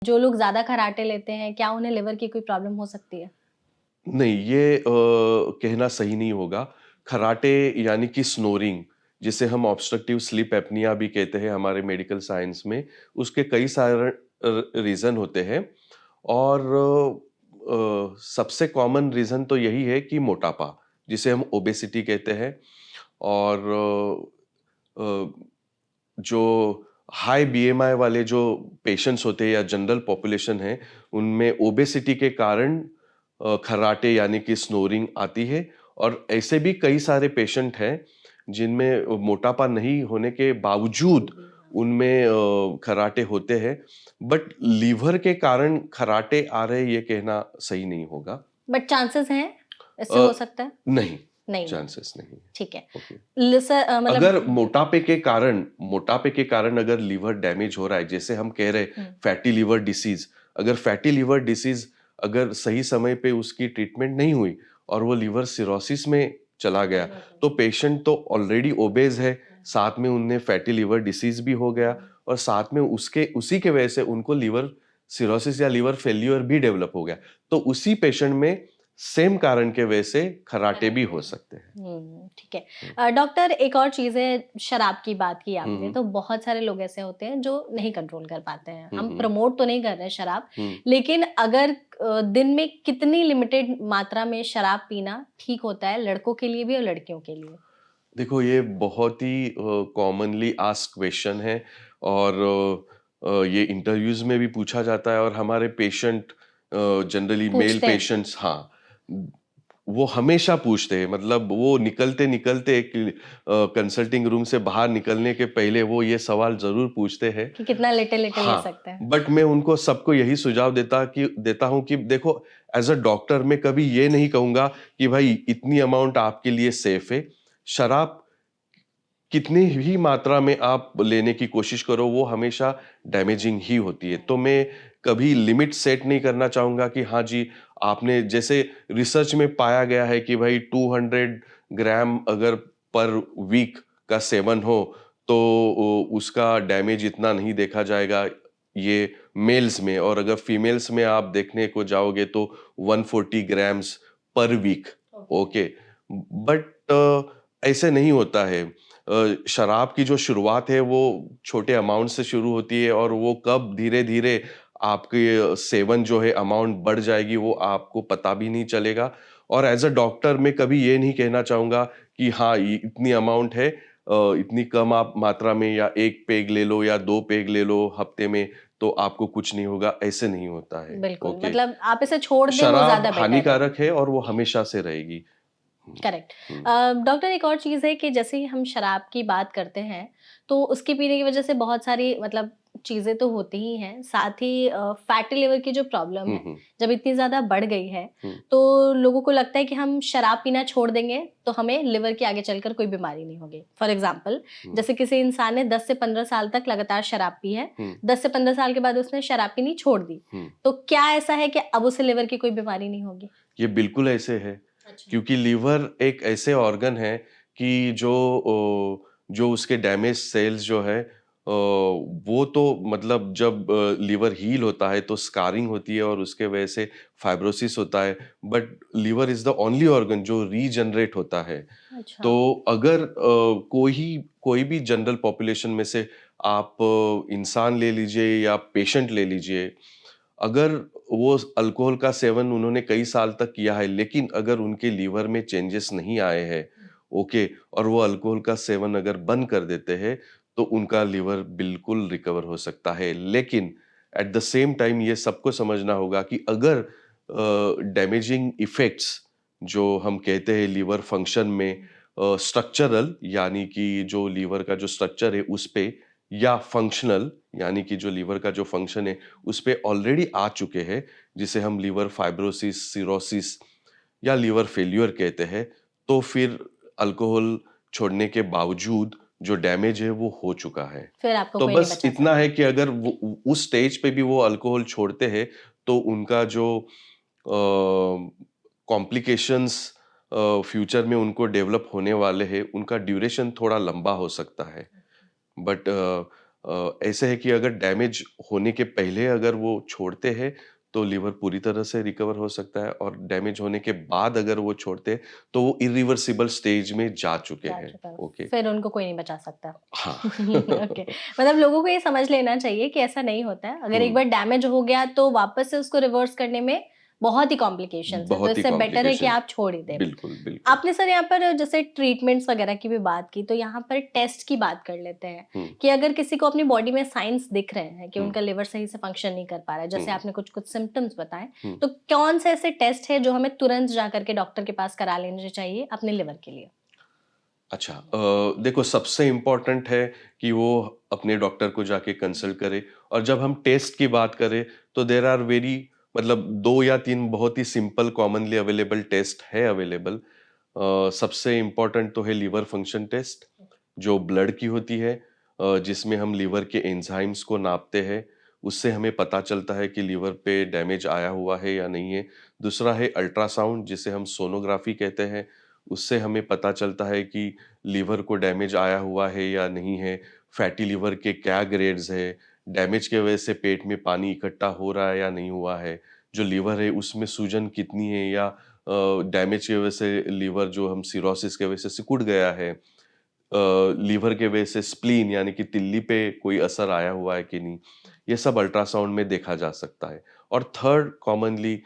जो लोग ज़्यादा खर्राटे लेते हैं, क्या उन्हें लिवर की कोई प्रॉब्लम हो सकती है? नहीं, ये कहना सही नहीं होगा। खर्राटे यानी कि स्नोरिंग, जिसे हम ऑब्स्ट्रक्टिव स्लीप एपनिया भी कहते हैं हमारे मेडिकल साइंस में, उसके कई सारे रीज़न होते हैं और सबसे कॉमन रीज़न तो यही है कि मोटापा, जिसे हम ओबेसिटी कहते हैं और जो हाई बीएमआई वाले जो पेशेंट्स होते हैं या जनरल पॉपुलेशन है, उनमें ओबेसिटी के कारण खर्राटे यानी कि स्नोरिंग आती है और ऐसे भी कई सारे पेशेंट हैं जिनमें मोटापा नहीं होने के बावजूद उनमें खर्राटे होते हैं, बट लीवर के कारण खर्राटे आ रहे ये कहना सही नहीं होगा। बट चांसेस हैं, इससे अ, हो सकता है? नहीं, नहीं है, चांसेस नहीं है। ठीक है। ओके। मतलब अगर मोटापे के कारण अगर लीवर डैमेज हो रहा है, जैसे हम कह रहे हुँ, फैटी लीवर डिसीज, अगर फैटी लीवर डिसीज अगर सही समय पे उसकी ट्रीटमेंट नहीं हुई और वो लीवर सिरोसिस में चला गया, तो पेशेंट तो ऑलरेडी ओबेज है, साथ में उन्हें फैटी लीवर डिसीज भी हो गया और साथ में उसके उसी के वजह से उनको लीवर सिरोसिस या लीवर फेल्यूर भी डेवलप हो गया। तो उसी पेशेंट में सेम कारण के वजह से खर्राटे भी हो सकते हैं। ठीक है। हुँ, डॉक्टर एक और चीज़ है, शराब की बात की हुँ, आपने, हुँ, तो बहुत सारे लोग ऐसे होते हैं जो नहीं कंट्रोल कर पाते हैं। हुँ, हम हुँ, प्रमोट तो नहीं कर रहे हैं शराब, हुँ। लेकिन अगर दिन में कितनी लिमिटेड मात्रा में शराब पीना ठीक होता है लड़कों के लिए भी और लड़कियों के लिए? देखो ये बहुत ही कॉमनली आस्क्ड क्वेश्चन है और ये इंटरव्यूज में भी पूछा जाता है और हमारे पेशेंट जनरली मेल पूछते हैं। पेशेंट्स, हाँ, वो हमेशा पूछते हैं, मतलब वो निकलते निकलते एक कंसल्टिंग रूम से बाहर निकलने के पहले वो ये सवाल जरूर पूछते हैं। कि कितना लिटिल-लिटिल ले हाँ, सकते हैं? बट मैं उनको सबको यही सुझाव देता हूँ कि देखो, एज अ डॉक्टर मैं कभी ये नहीं कहूंगा कि भाई इतनी अमाउंट आपके लिए सेफ है। शराब कितनी भी मात्रा में आप लेने की कोशिश करो, वो हमेशा डैमेजिंग ही होती है। तो मैं कभी लिमिट सेट नहीं करना चाहूँगा कि हाँ जी, आपने जैसे रिसर्च में पाया गया है कि भाई 200 ग्राम अगर पर वीक का सेवन हो, तो उसका डैमेज इतना नहीं देखा जाएगा, ये मेल्स में, और अगर फीमेल्स में आप देखने को जाओगे तो 140 ग्राम्स पर वीक। ओके, बट ऐसे नहीं होता है। शराब की जो शुरुआत है वो छोटे अमाउंट से शुरू होती है और वो कब धीरे-धीरे आपके सेवन जो है अमाउंट बढ़ जाएगी वो आपको पता भी नहीं चलेगा। और एज़ अ डॉक्टर मैं कभी ये नहीं कहना चाहूँगा कि हाँ, ये इतनी अमाउंट है, इतनी कम आप मात्रा में या 1 पेग ले लो या 2 पेग ले लो हफ्ते में तो आपको कुछ नहीं होगा, ऐसे नहीं होता है। बिल्कुल, ओके। मतलब आप इसे छोड़ दें वो शराब ज़्यादा बेटर है। हानिकारक है और वो हमेशा से रहेगी। हुँ, करेक्ट। हुँ, डॉक्टर एक और चीज़ है कि जैसे ही हम शराब की बात करते हैं, तो उसके पीने की वज़ह से बहुत सारी मतलब चीज़ें तो होती ही हैं, साथ ही फैटी लिवर की जो प्रॉब्लम हुँ, है, हुँ, जब इतनी ज़्यादा बढ़ गई है, हुँ, तो लोगों को लगता है कि हम शराब पीना छोड़ देंगे, तो हमें लिवर की आगे चलकर कोई बीमारी नहीं होगी। फॉर एग्ज़ाम्पल, हुँ, जैसे किसी इंसान ने 10 से 15 साल तक लगातार शराब पी है, हुँ, 10 से 15 साल के बाद उसने शराब पीनी छोड़ दी, हुँ। तो क्या ऐसा है कि अब उसे लिवर की कोई बीमारी नहीं होगी? ये बिल्कुल ऐसे है, अच्छा। क्योंकि लीवर एक ऐसे ऑर्गन है कि जो उसके डैमेज सेल्स जो है, वो तो मतलब जब लीवर हील होता है तो स्कारिंग होती है और उसके वजह से फाइब्रोसिस होता है, but liver is the only organ जो रीजनरेट होता है। अच्छा। तो अगर कोई भी जनरल पॉपुलेशन में से आप इंसान ले लीजिए या पेशेंट ले लीजिए, अगर वो अल्कोहल का सेवन उन्होंने कई साल तक किया है, लेकिन अगर उनके लीवर में चेंजेस नहीं आए हैं, ओके, और वो अल्कोहल का सेवन अगर बंद कर देते हैं, तो उनका लीवर बिल्कुल रिकवर हो सकता है। लेकिन एट द सेम टाइम ये सबको समझना होगा कि अगर डैमेजिंग इफ़ेक्ट्स जो हम कहते हैं लीवर फंक्शन में, स्ट्रक्चरल यानी कि जो लीवर का जो स्ट्रक्चर है उस पे, या फंक्शनल यानी कि जो लीवर का जो फंक्शन है उस पे ऑलरेडी आ चुके हैं, जिसे हम लीवर फाइब्रोसिस, सिरोसिस या लीवर फेल्यूर कहते हैं, तो फिर अल्कोहल छोड़ने के बावजूद जो डैमेज है वो हो चुका है। फिर आपको तो कोई नहीं बस बचा इतना सकता। है कि अगर वो उस स्टेज पे भी वो अल्कोहल छोड़ते हैं, तो उनका जो कॉम्प्लिकेशंस फ्यूचर में उनको डेवलप होने वाले हैं, उनका ड्यूरेशन थोड़ा लंबा हो सकता है। बट ऐसे है कि अगर डैमेज होने के पहले अगर वो छोड़ते हैं तो लीवर पूरी तरह से रिकवर हो सकता है, और डैमेज होने के बाद अगर वो छोड़ते हैं तो वो इरिवर्सिबल स्टेज में जा चुके जा हैं। चुका है। ओके। फिर उनको कोई नहीं बचा सकता। हाँ। ओके, मतलब लोगों को ये समझ लेना चाहिए कि ऐसा नहीं होता है। अगर एक हुँ, बार डैमेज हो गया तो वापस से उसको रिवर्स करने में बहुत ही कॉम्प्लिकेशंस हैं, तो बहुत ही इससे बेटर है कि कॉम्प्लिकेशन। आप छोड़ ही दें। बिल्कुल, बिल्कुल। आपने सर यहाँ पर जैसे ट्रीटमेंट्स वगैरह की भी बात की, तो यहाँ पर टेस्ट की बात कर लेते हैं हुँ, कि अगर किसी को अपनी बॉडी में साइंस दिख रहे हैं कि हुँ, उनका लिवर सही से फंक्शन नहीं कर पा रहा है, जैसे हुँ, आपने कुछ-कुछ सिम्पटम्स बताए, हुँ। तो कौन से ऐसे टेस्ट हैं जो हमें तुरंत जा करके डॉक्टर के पास करा लेने चाहिए अपने लिवर के लिए? अच्छा, देखो सबसे इम्पोर्टेंट है कि वो अपने डॉक्टर को जाके कंसल्ट करे, और जब हम टेस्ट की बात करें तो देयर आर वेरी, मतलब 2 या 3 बहुत ही सिंपल कॉमनली अवेलेबल टेस्ट है अवेलेबल। सबसे इम्पोर्टेंट तो है लीवर फंक्शन टेस्ट, जो ब्लड की होती है, जिसमें हम लीवर के एंजाइम्स को नापते हैं। उससे हमें पता चलता है कि लीवर पे डैमेज आया हुआ है या नहीं है। दूसरा है अल्ट्रासाउंड, जिसे हम सोनोग्राफी कहते हैं। उससे हमें पता चलता है कि लीवर को डैमेज आया हुआ है या नहीं है, फैटी लीवर के क्या ग्रेड्स है, डैमेज की वजह से पेट में पानी इकट्ठा हो रहा है या नहीं हुआ है, जो लीवर है उसमें सूजन कितनी है, या डैमेज की वजह से लीवर जो हम सिरोसिस की वजह से सिकुड़ गया है, लीवर के वजह से स्प्लीन यानी कि तिल्ली पे कोई असर आया हुआ है कि नहीं, ये सब अल्ट्रासाउंड में देखा जा सकता है। और थर्ड कॉमनली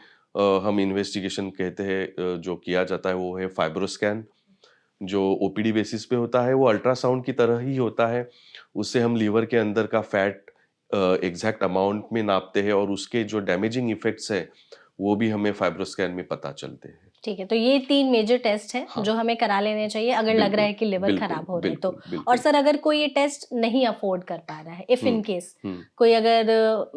हम इन्वेस्टिगेशन कहते हैं, जो किया जाता है वो है फाइब्रोस्कैन, जो ओपीडी बेसिस पे होता है, वो अल्ट्रासाउंड की तरह ही होता है। उससे हम लीवर के अंदर का फैट एग्ज़ैक्ट अमाउंट में नापते हैं, और उसके जो डैमेजिंग इफ़ेक्ट्स हैं, वो भी हमें फाइब्रोस्कैन में पता चलते हैं। ठीक है, तो ये 3 मेजर टेस्ट हैं हाँ, जो हमें करा लेने चाहिए अगर लग रहा बिल्कुल, है कि लिवर बिल्कुल, खराब हो रहा है तो। बिल्कुल, और बिल्कुल। सर अगर कोई ये टेस्ट नहीं अफ़ोर्ड कर पा रहा है, इफ हुँ, इन केस हुँ, कोई अगर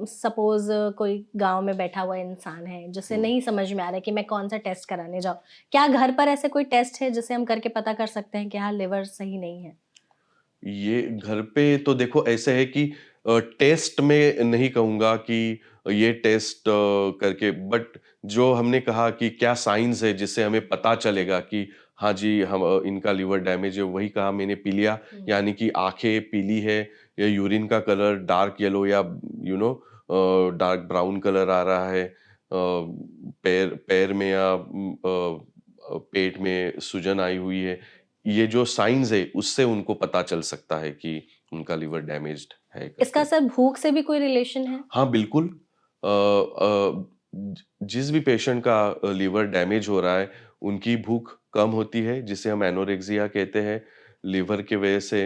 सपोज़ कोई गाँव में बैठा हुआ इंसान है, जिसे हुँ। नहीं समझ में आ रहा है कि मैं कौन-सा टेस्ट कराने जाऊँ, क्या घर पर ऐसे कोई टेस्ट है जिसे हम करके पता कर सकते हैं कि हाँ, लिवर सही नहीं है? ये घर पे तो देखो ऐसे है कि टेस्ट में नहीं कहूँगा कि ये टेस्ट करके, बट जो हमने कहा कि क्या साइन्स है जिससे हमें पता चलेगा कि हाँ जी, हम इनका लिवर डैमेज है, वही कहा मैंने पीलिया, हुँ। यानी कि आँखें पीली है, या यूरिन का कलर डार्क येलो या डार्क ब्राउन कलर आ रहा है, पैर पैर में या पेट में सूजन आई हुई है। ये जो साइन्स है उससे उनको पता चल सकता है कि उनका लिवर डैमेज्ड है इसका करके। सर भूख से भी कोई रिलेशन है? हाँ, बिल्कुल। जिस भी पेशेंट का लिवर डैमेज हो रहा है, उनकी भूख कम होती है, जिसे हम एनोरेक्सिया कहते हैं। लिवर की वजह से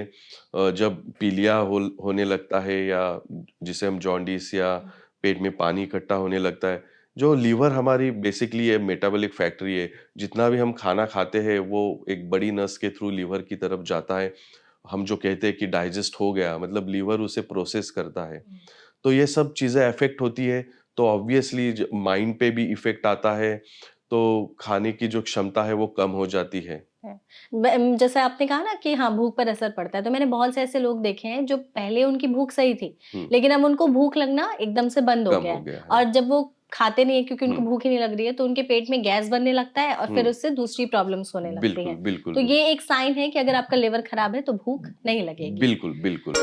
जब पीलिया होने लगता है, या जिसे हम जॉन्डिस या पेट में पानी इकट्ठा होने लगता है, जो लिवर हमारी बेसिकली ये मेटाबॉलिक फैक्ट्री है। जितना भी हम खाना खाते हैं, वो एक बड़ी नस के थ्रू लिवर की तरफ जाता है। हम जो कहते हैं कि डाइजेस्ट हो गया, मतलब लिवर उसे प्रोसेस करता है। तो ये सब चीज़ें अफ़ेक्ट होती है, तो ऑब्वियसली माइंड पे भी इफ़ेक्ट आता है, तो खाने की जो क्षमता है वो कम हो जाती है। है। जैसे आपने कहा ना कि हाँ, भूख पर असर पड़ता है, तो मैंने बहुत से ऐसे लोग देखे हैं जो पहले उनकी भूख सही थी, हुँ, लेकिन अब उनको भूख लगना एकदम से बंद हो कम गया हो है गया है। और जब वो खाते नहीं है क्योंकि हुँ, उनको भूख ही नहीं लग रही है, तो उनके पेट में गैस बनने लगता है और हुँ, फिर उससे दूसरी प्रॉब्लम्स होने लगती बिल्कुल, हैं। बिल्कुल, तो बिल्कुल। ये एक साइन है कि अगर आपका लिवर खराब है, तो भूख नहीं लगेगी। बिल्कुल, बिल्कुल।